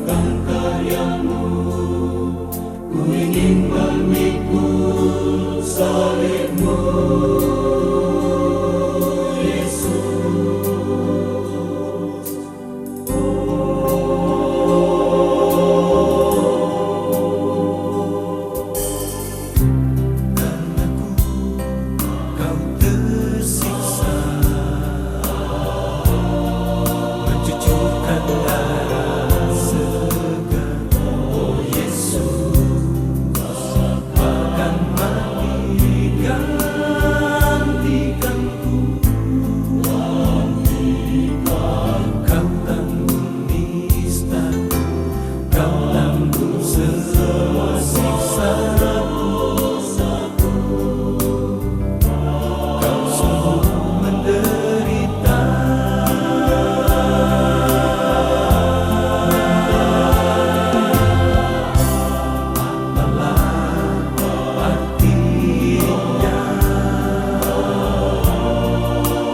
karyamu, ku ingin memikul salibmu, Yesus. Karena kau tersiksa, mencucurkan darah segar, oh Yesus akan mati gantikanku. Kau tanggung nistaku, kau tanggung semua siksaku. Kau sungguh menderita, artinya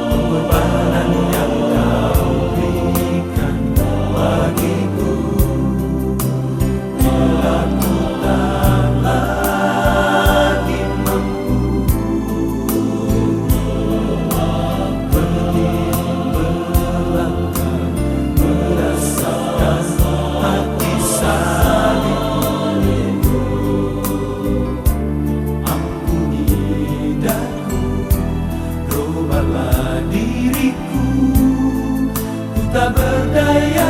pengorbanan yang kau berikan bagiku. Bila ku tak lagi mampu berdiri melangkah, merasakan hati salibmu, ampuni daku, robalah diriku, ku tak berdaya